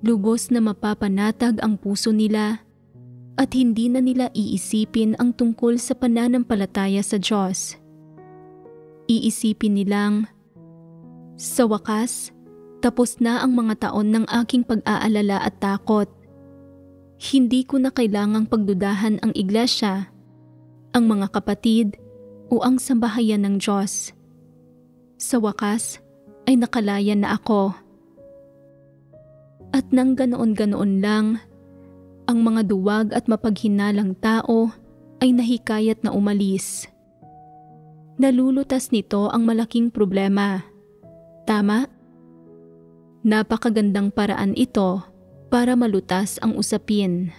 lubos na mapapanatag ang puso nila at hindi na nila iisipin ang tungkol sa pananampalataya sa Diyos. Iisipin nilang, sa wakas, tapos na ang mga taon ng aking pag-aalala at takot. Hindi ko na kailangang pagdudahan ang iglesia, ang mga kapatid o ang sambahayan ng Diyos. Sa wakas ay nakalaya na ako. At nang ganoon-ganoon lang, ang mga duwag at mapaghinalang tao ay nahikayat na umalis. Nalulutas nito ang malaking problema. Tama? Napakagandang paraan ito para malutas ang usapin.